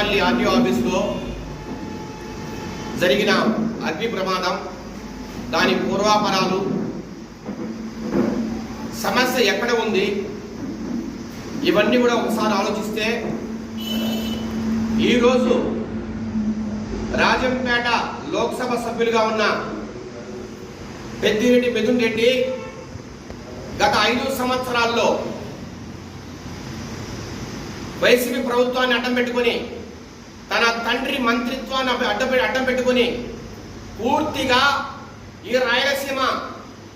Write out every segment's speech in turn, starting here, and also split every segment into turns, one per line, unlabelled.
Madanapalle RTO ఆఫీసులో జరిగిన అగ్ని ప్రమాదం, దాని పూర్వాపరాలు, సమస్య ఎక్కడ ఉంది, ఇవన్నీ కూడా ఒకసారి ఆలోచిస్తే ఈరోజు రాజంపేట లోక్సభ సభ్యులుగా ఉన్న పెద్దిరెడ్డి మిథున్ రెడ్డి గత 5 సంవత్సరాల్లో వైసీపీ ప్రభుత్వాన్ని అడ్డం పెట్టుకుని, తన తండ్రి మంత్రిత్వాన్ని అడ్డం పెట్టుకుని పూర్తిగా ఈ రాయలసీమ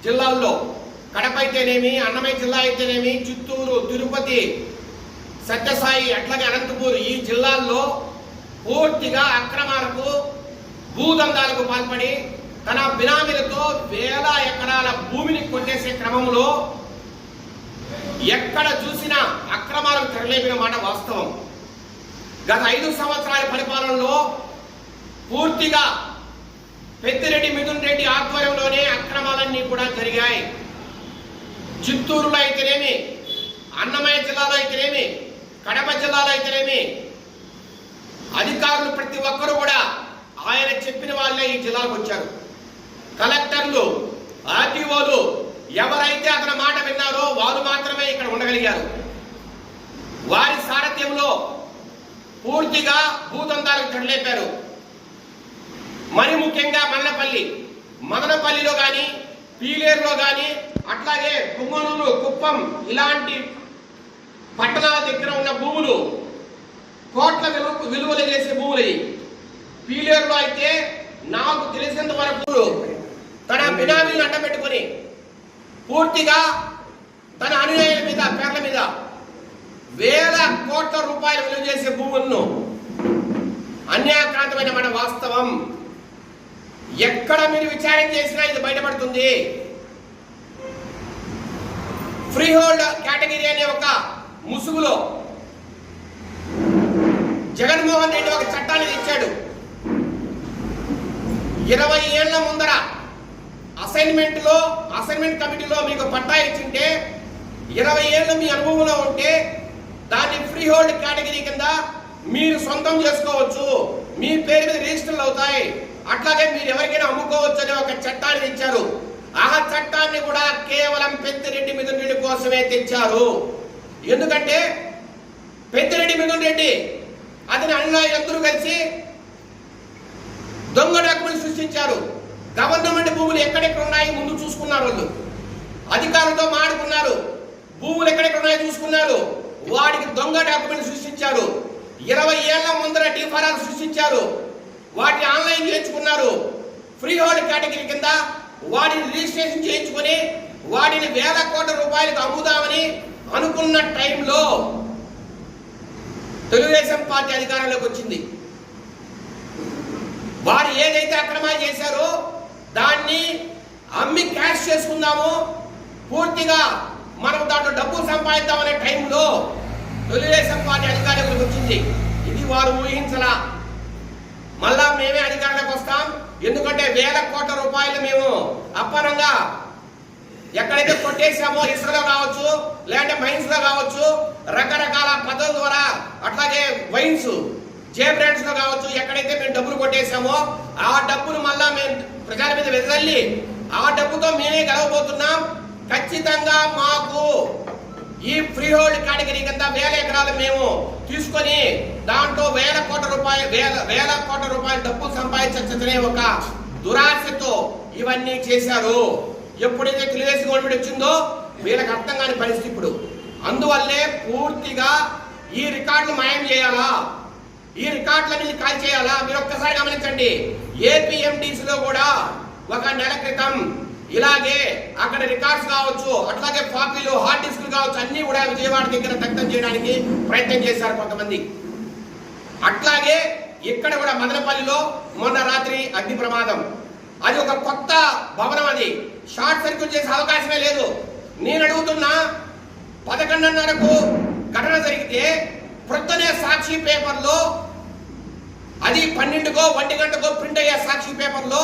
జిల్లాల్లో కడప అయితేనేమి, అన్నమయ్య జిల్లా అయితేనేమి, చిత్తూరు, తిరుపతి, సత్యసాయి, అట్లాగే అనంతపూర్, ఈ జిల్లాల్లో పూర్తిగా అక్రమాలకు, భూదందాలకు పాల్పడి తన బినామీలతో వేల ఎకరాల భూమిని కొట్టేసే క్రమంలో ఎక్కడ చూసినా అక్రమాలకు తెరలేపిన మాట వాస్తవం. గత 5 సంవత్సరాల పరిపాలనలో పూర్తిగా పెద్దిరెడ్డి మిథున్ రెడ్డి ఆధ్వర్యంలోనే అక్రమాలన్నీ కూడా జరిగాయి. చిత్తూరులో అయితేనేమి, అన్నమయ్య జిల్లాలో అయితేనేమి, కడప జిల్లాలో అయితేనేమి, అధికారులు ప్రతి ఒక్కరూ కూడా ఆయన చెప్పిన వాళ్ళే ఈ జిల్లాకు వచ్చారు. కలెక్టర్లు, ఆర్టీఓలు ఎవరైతే అతని మాట విన్నారో వారు మాత్రమే ఇక్కడ ఉండగలిగారు. వారి సారథ్యంలో పూర్తిగా భూదందాలకు తెరలేపారు. మరి ముఖ్యంగా మదనపల్లిలో కానీ, పీలేరులో కానీ, అట్లాగే కుమ్మనూరు, కుప్పం ఇలాంటి పట్టణాల దగ్గర ఉన్న భూములు కోట్ల విలువలు చేసే భూములు. పీలేరులో అయితే నాకు తెలిసినంత వరకు తన బినామీలను అడ్డపెట్టుకుని పూర్తిగా తన అనుయాయుల మీద, పేర్ల మీద వేల కోట్ల రూపాయలు విలువ చేసే భూములను అన్యాక్రాంతమైన మన వాస్తవం. ఎక్కడ మీరు విచారణ చేసినా ఇది బయటపడుతుంది. ఫ్రీ హోల్డ్ కేటగిరీ అనే ఒక ముసుగులో జగన్మోహన్ రెడ్డి ఒక చట్టాన్ని తెచ్చాడు. 20 ఏళ్ల ముందర అసైన్మెంట్ కమిటీలో మీకు పట్టా ఇచ్చింటే 20 ఏళ్ళు మీ అనుభవంలో ఉంటే దాన్ని ఫ్రీ హోల్డ్ కేటగిరీ కింద మీరు సొంతం చేసుకోవచ్చు, మీ పేరు మీద రిజిస్టర్లు అవుతాయి, అట్లాగే మీరు ఎవరికైనా అమ్ముకోవచ్చు అనే ఒక చట్టాన్ని తెచ్చారు. ఆ చట్టాన్ని కూడా కేవలం పెద్దిరెడ్డి మిథున్ రెడ్డి కోసమే తెచ్చారు. ఎందుకంటే పెద్దిరెడ్డి మిథున్ రెడ్డి అతని అనుయాయులందరూ కలిసి దొంగ డాక్యుమెంట్ సృష్టించారు. గవర్నమెంట్ భూములు ఎక్కడెక్కడ ఉన్నాయి ముందు చూసుకున్నారు. వాళ్ళు అధికారులతో మాట్లాడుకున్నారు, భూములు ఎక్కడెక్కడ ఉన్నాయో చూసుకున్నారు. వాడికి దొంగ డాక్యుమెంట్ సృష్టించారు. 20 ఏళ్ల ముందర డిఫారాలు సృష్టించారు. వాటిని ఆన్లైన్ చేయించుకున్నారు. ఫ్రీ హోల్డ్ కేటగిరీ కింద వాటిని రిజిస్ట్రేషన్ చేయించుకుని వాటిని వేల కోట్ల రూపాయలకు అమ్ముదామని అనుకున్న టైంలో తెలుగుదేశం పార్టీ అధికారంలోకి వచ్చింది. వారు ఏదైతే అక్రమాలు చేశారో దాన్ని అమ్మి క్యాష్ చేసుకుందాము, పూర్తిగా మనం దాంట్లో డబ్బులు సంపాదిద్దామనే టైంలో తెలుగుదేశం పార్టీ అధికారంలోకి వచ్చింది. ఇది వారు ఊహించలా. మళ్ళా మేమే అధికారంలోకి వస్తాం, ఎందుకంటే వేల కోట్ల రూపాయలు మేము అప్పనంగా ఎక్కడైతే కొట్టేసామో, ఇసుకలో కావచ్చు, లేదంటే మైన్స్ లో కావచ్చు, రకరకాల పద్ధతుల ద్వారా, అట్లాగే వైన్స్, జే బ్రాండ్స్ లో కావచ్చు, ఎక్కడైతే మేము డబ్బులు కొట్టేసామో ఆ డబ్బులు మళ్ళా మేము ప్రజల మీద వెదజల్లి ఆ డబ్బుతో మేమే గెలవబోతున్నాం. ఖచ్చితంగా మాకు ఈ ఫ్రీ హోల్డ్ కేటగిరీ కింద 1000 ఎకరాలు మేము తీసుకొని దాంట్లో వేల కోట్ల రూపాయలు డబ్బు సంపాదించనే ఒక దురాశతో ఇవన్నీ చేశారు. ఎప్పుడైతే తెలుగుదేశం గవర్నమెంట్ వచ్చిందో వీళ్ళకి అర్థం కాని పరిస్థితి ఇప్పుడు. అందువల్లే పూర్తిగా ఈ రికార్డులు మాయం చేయాలా, ఈ రికార్డులన్నీ కాల్ చేయాలా. మీరు ఒక్కసారి గమనించండి, ఏపీఎండిసిలో కూడా ఒక నెల క్రితం ఇలాగే అక్కడ రికార్డ్స్ కావచ్చు, అట్లాగే కాపీలు, హార్డ్ డిస్క్లు కావచ్చు, అన్ని కూడా విజయవాడ దగ్గర దగ్ధం చేయడానికి ప్రయత్నం చేశారు కొంతమంది. అట్లాగే ఇక్కడ కూడా మదనపల్లిలో మొన్న రాత్రి అగ్ని ప్రమాదం. అది ఒక కొత్త భవనం, అది షార్ట్ సర్క్యూట్ చేసే అవకాశమే లేదు. నేను అడుగుతున్నా, 11:30కు ఘటన జరిగితే ప్రొద్దునే సాక్షి పేపర్లో, అది 12కో 1 గంటకో ప్రింట్ అయ్యే సాక్షి పేపర్లో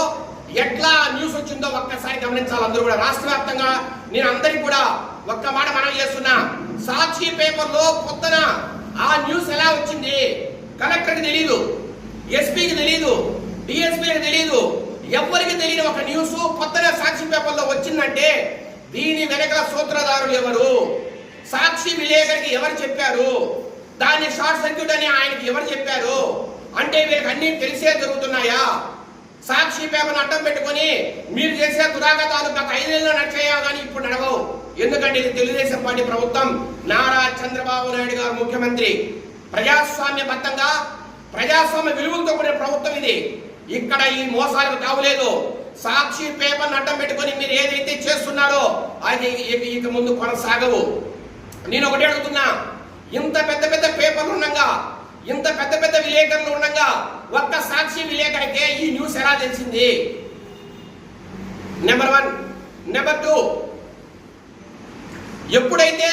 ఎట్లా న్యూస్ వచ్చిందో ఒక్కసారి గమనించాలి అందరూ కూడా. రాష్ట్ర వ్యాప్తంగా నేను అందరికి కూడా ఒక్క మాట మనం చేస్తున్నా, సాక్షి పేపర్లో పొద్దున ఆ న్యూస్ ఎలా వచ్చింది, కలెక్టర్కి తెలియదు, ఎస్పీకి తెలియదు, డిఎస్పీకి తెలియదు, ఎవరికి తెలియని ఒక న్యూస్ కొత్తగా సాక్షి పేపర్లో వచ్చిందంటే దీని వెనక సూత్రధారులు ఎవరు, సాక్షి విలేకరికి ఎవరు చెప్పారు, దాన్ని షార్ట్ సర్క్యూట్ అని ఆయనకి ఎవరు చెప్పారు అంటే వీరికి అన్ని తెలిసే జరుగుతున్నాయా? సాక్షి పేపర్ని అడ్డం పెట్టుకొని మీరు చేసే దురాగతాలు గత 5 నెలల్లో నడిచాయా కానీ ఇప్పుడు నడవవు. ఎందుకంటే ఇది తెలుగుదేశం పార్టీ ప్రభుత్వం, నారా చంద్రబాబు నాయుడు గారు ముఖ్యమంత్రి, ప్రజాస్వామ్యబద్ధంగా ప్రజాస్వామ్య విలువలతో కూడిన ప్రభుత్వం ఇది. ఇక్కడ ఈ మోసాలకు తావులేదు. సాక్షి పేపర్ని అడ్డం పెట్టుకొని మీరు ఏదైతే చేస్తున్నారో అది ఇక ముందు కొనసాగవు. నేను ఒకటి అడుగుతున్నా, ఇంత పెద్ద పెద్ద పేపర్లు ఉండగా, ఇంత పెద్ద పెద్ద విలేకరులు ఉండగా ఒక్క సాక్షి విలేకరికే ఈ న్యూస్ ఎలా తెలిసింది? నెంబర్ 1. నెంబర్ 2, ఎప్పుడైతే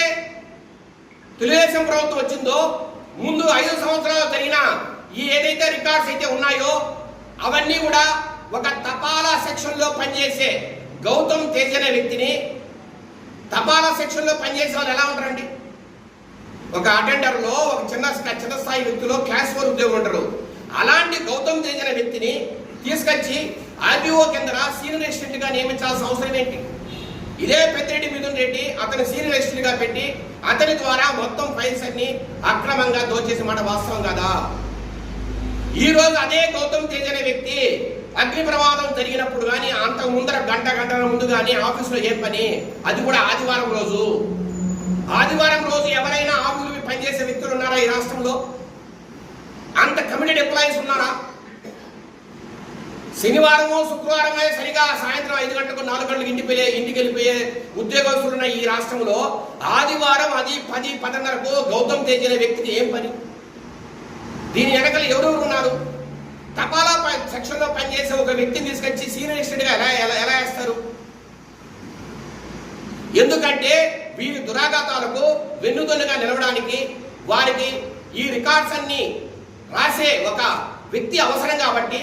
తెలుగుదేశం ప్రభుత్వం వచ్చిందో ముందు 5 సంవత్సరాలు జరిగిన ఈ ఏదైతే రికార్డ్స్ అయితే ఉన్నాయో అవన్నీ కూడా ఒక తపాలా సెక్షన్ లో పనిచేసే గౌతమ్ తేజ్ అనే వ్యక్తిని, తపాలా సెక్షన్ లో పనిచేసే వాళ్ళు ఎలా ఉంటారండి? ఒక అటెండర్ లో ఒక చిన్న స్థాయి వ్యక్తిలో క్లాస్ 4 ఉద్యోగం ఉంటారు. అలాంటి గౌతమ్ తేజ్ అనే వ్యక్తిని తీసుకొచ్చి ఆర్డీఓ కింద సీనియర్ అసిస్టెంట్ గా నియమించాల్సిన అవసరం ఏంటి? ఇదే పెద్దిరెడ్డి మిథున్ రెడ్డి అతని సీనియర్ అసిస్టెంట్ గా పెట్టి అతని ద్వారా మొత్తం ఫైల్స్ అన్ని అక్రమంగా దోచేసే మాట వాస్తవం కదా? ఈ రోజు అదే గౌతమ్ తేజ్ అనే వ్యక్తి అగ్ని ప్రమాదం జరిగినప్పుడు కానీ అంతకు ముందర గంటల ముందు కానీ ఆఫీసులో ఏం పని? అది కూడా ఆదివారం రోజు. ఆదివారం రోజు ఎవరైనా ఆఫీసులు పనిచేసే వ్యక్తులు ఉన్నారా ఈ రాష్ట్రంలో? అంత కమిటెడ్ ఎంప్లాయీస్ ఉన్నారా? శనివారము శుక్రవారమే సరిగా సాయంత్రం 5 గంటలకు 4 గంటలకు ఇంటికి వెళ్ళిపోయే ఉద్యోగస్తులు ఉన్న ఈ రాష్ట్రంలో ఆదివారం అది 10-10:30కు గౌతమ్ తేజ్ అనే వ్యక్తికి ఏం పని? దీని వెనకలు ఎవరెవరు ఉన్నారు? తపాలా సెక్షన్ లో పనిచేసే ఒక వ్యక్తిని తీసుకొచ్చి సీనియర్ అసిస్టెంట్ గా ఎలా వేస్తారు? ఎందుకంటే వీరి దురాఘాతాలకు వెన్నుదన్నుగా నిలవడానికి వారికి ఈ రికార్డ్స్ అన్ని రాసే ఒక వ్యక్తి అవసరం కాబట్టి,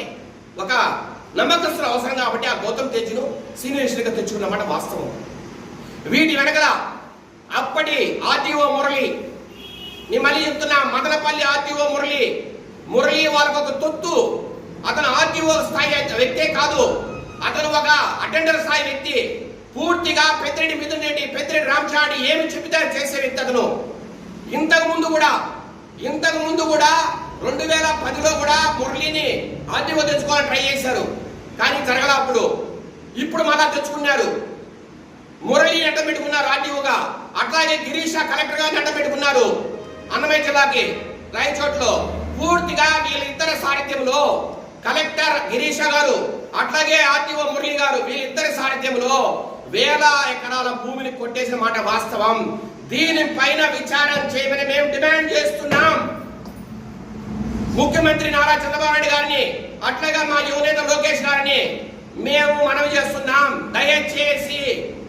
ఒక నమ్మకస్తులు అవసరం కాబట్టి ఆ గౌతమ్ తేజ్ను సీనియర్ అసిస్టెంట్ గా తెచ్చుకున్నమాట వాస్తవం. వీటి వెనకల అప్పటి ఆర్టీఓ మురళి, నేను మళ్ళీ చెప్తున్నా, మదనపల్లి ఆర్టీఓ మురళి వాళ్ళకు ఒక తొత్తు. అతను ఆర్టీఓ స్థాయి వ్యక్తే కాదు, అతను ఒక అటెండర్ స్థాయి వ్యక్తి. పూర్తిగా పెద్దిరెడ్డి మిథున్ రెడ్డి, పెద్దిరెడ్డి రామచాడి ఏమి చెబితే చేసే వ్యక్తి అతను. ఇంతకు ముందు కూడా 2010లో కూడా మురళిని ఆర్టీఓ తెచ్చుకోవాలని ట్రై చేశారు, కానీ జరగల. ఇప్పుడు మళ్ళా తెచ్చుకున్నారు. మురళిని అడ్డం పెట్టుకున్నారు ఆర్టీఓగా. అట్లాగే గిరీష కలెక్టర్ గారిని అడ్డం పెట్టుకున్నారు అన్నమయ్య జిల్లాకి రాయచోట్లో. పూర్తిగా వీళ్ళిద్దరి సారథ్యంలో కలెక్టర్ గిరీష గారు అట్లాగే ఆర్టీఓ మురళి గారు వీళ్ళిద్దరి సారథ్యంలో వేల ఎకరాల భూమిని కొట్టేసిన మాట వాస్తవం. దీనిపైన విచారణ చేయమని మేము డిమాండ్ చేస్తున్నాం. ముఖ్యమంత్రి నారా చంద్రబాబు నాయుడు గారిని అట్లాగే మా యువనేత లోకేష్ గారిని మేము మనవి చేస్తున్నాం. దయచేసి